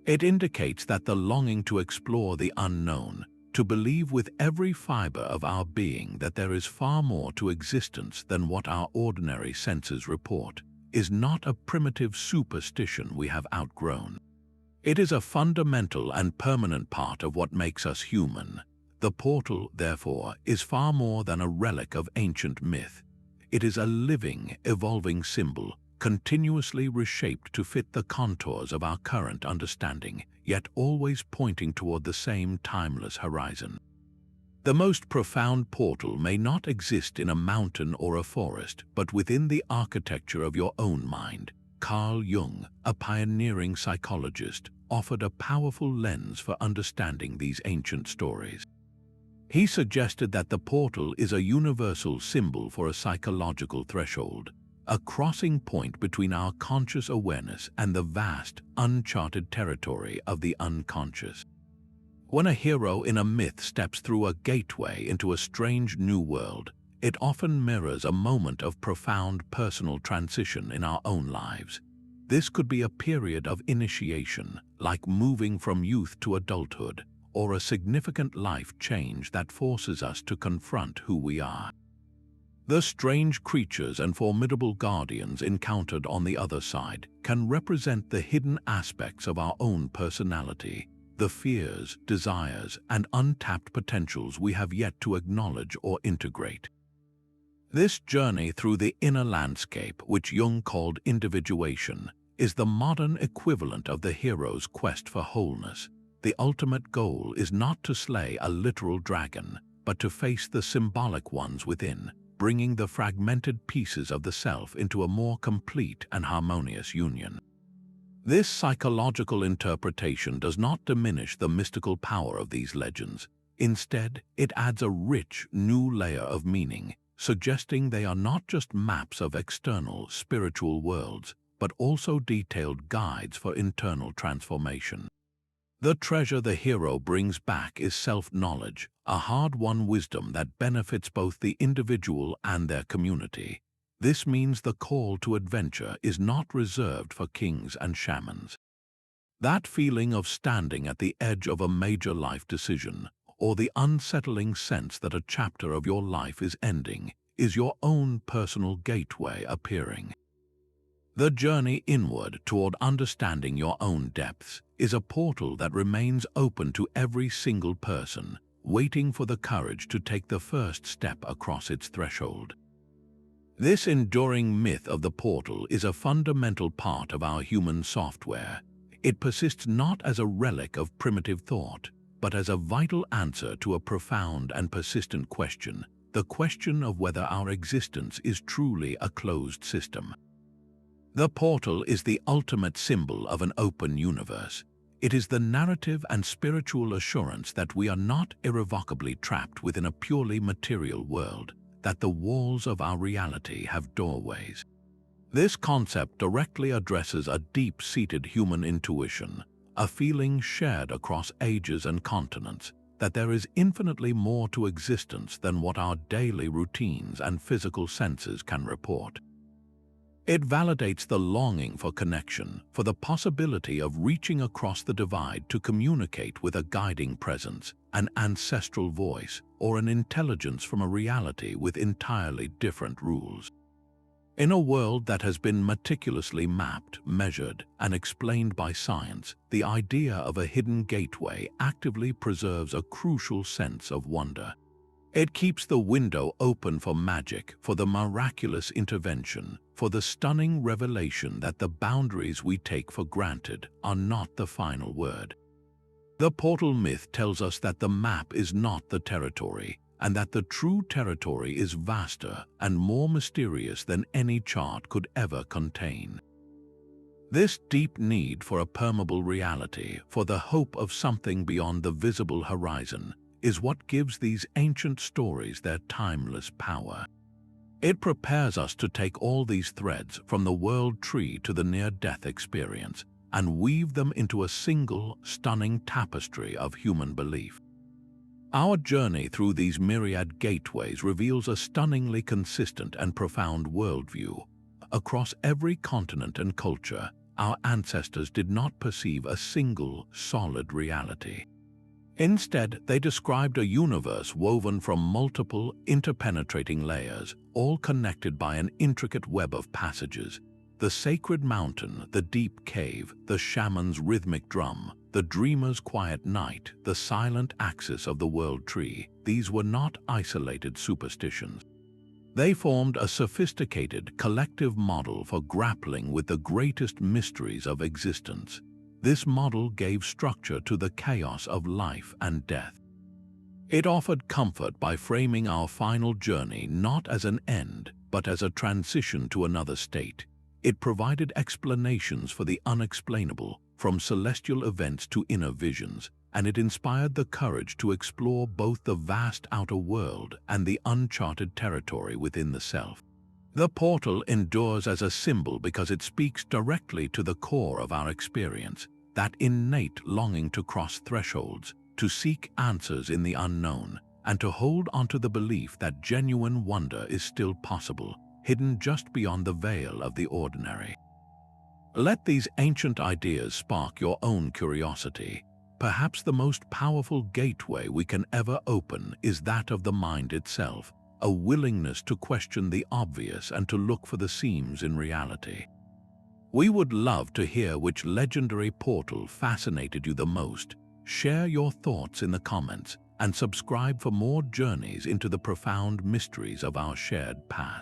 It indicates that the longing to explore the unknown, to believe with every fiber of our being that there is far more to existence than what our ordinary senses report, is not a primitive superstition we have outgrown. It is a fundamental and permanent part of what makes us human. The portal, therefore, is far more than a relic of ancient myth. It is a living, evolving symbol, continuously reshaped to fit the contours of our current understanding, yet always pointing toward the same timeless horizon. The most profound portal may not exist in a mountain or a forest, but within the architecture of your own mind. Carl Jung, a pioneering psychologist, offered a powerful lens for understanding these ancient stories. He suggested that the portal is a universal symbol for a psychological threshold, a crossing point between our conscious awareness and the vast, uncharted territory of the unconscious. When a hero in a myth steps through a gateway into a strange new world, it often mirrors a moment of profound personal transition in our own lives. This could be a period of initiation, like moving from youth to adulthood, or a significant life change that forces us to confront who we are. The strange creatures and formidable guardians encountered on the other side can represent the hidden aspects of our own personality, the fears, desires, and untapped potentials we have yet to acknowledge or integrate. This journey through the inner landscape, which Jung called individuation, is the modern equivalent of the hero's quest for wholeness. The ultimate goal is not to slay a literal dragon, but to face the symbolic ones within, bringing the fragmented pieces of the self into a more complete and harmonious union. This psychological interpretation does not diminish the mystical power of these legends. Instead, it adds a rich, new layer of meaning, suggesting they are not just maps of external, spiritual worlds, but also detailed guides for internal transformation. The treasure the hero brings back is self-knowledge, a hard-won wisdom that benefits both the individual and their community. This means the call to adventure is not reserved for kings and shamans. That feeling of standing at the edge of a major life decision, or the unsettling sense that a chapter of your life is ending, is your own personal gateway appearing. The journey inward toward understanding your own depths is a portal that remains open to every single person, waiting for the courage to take the first step across its threshold. This enduring myth of the portal is a fundamental part of our human software. It persists not as a relic of primitive thought, but as a vital answer to a profound and persistent question: the question of whether our existence is truly a closed system. The portal is the ultimate symbol of an open universe. It is the narrative and spiritual assurance that we are not irrevocably trapped within a purely material world, that the walls of our reality have doorways. This concept directly addresses a deep-seated human intuition, a feeling shared across ages and continents, that there is infinitely more to existence than what our daily routines and physical senses can report. It validates the longing for connection, for the possibility of reaching across the divide to communicate with a guiding presence, an ancestral voice, or an intelligence from a reality with entirely different rules. In a world that has been meticulously mapped, measured, and explained by science, the idea of a hidden gateway actively preserves a crucial sense of wonder. It keeps the window open for magic, for the miraculous intervention, for the stunning revelation that the boundaries we take for granted are not the final word. The portal myth tells us that the map is not the territory, and that the true territory is vaster and more mysterious than any chart could ever contain. This deep need for a permeable reality, for the hope of something beyond the visible horizon, is what gives these ancient stories their timeless power. It prepares us to take all these threads from the world tree to the near-death experience and weave them into a single, stunning tapestry of human belief. Our journey through these myriad gateways reveals a stunningly consistent and profound worldview. Across every continent and culture, our ancestors did not perceive a single, solid reality. Instead, they described a universe woven from multiple, interpenetrating layers, all connected by an intricate web of passages. The sacred mountain, the deep cave, the shaman's rhythmic drum, the dreamer's quiet night, the silent axis of the world tree, these were not isolated superstitions. They formed a sophisticated, collective model for grappling with the greatest mysteries of existence. This model gave structure to the chaos of life and death. It offered comfort by framing our final journey not as an end, but as a transition to another state. It provided explanations for the unexplainable, from celestial events to inner visions, and it inspired the courage to explore both the vast outer world and the uncharted territory within the self. The portal endures as a symbol because it speaks directly to the core of our experience, that innate longing to cross thresholds, to seek answers in the unknown, and to hold onto the belief that genuine wonder is still possible, hidden just beyond the veil of the ordinary. Let these ancient ideas spark your own curiosity. Perhaps the most powerful gateway we can ever open is that of the mind itself, a willingness to question the obvious and to look for the seams in reality. We would love to hear which legendary portal fascinated you the most. Share your thoughts in the comments and subscribe for more journeys into the profound mysteries of our shared past.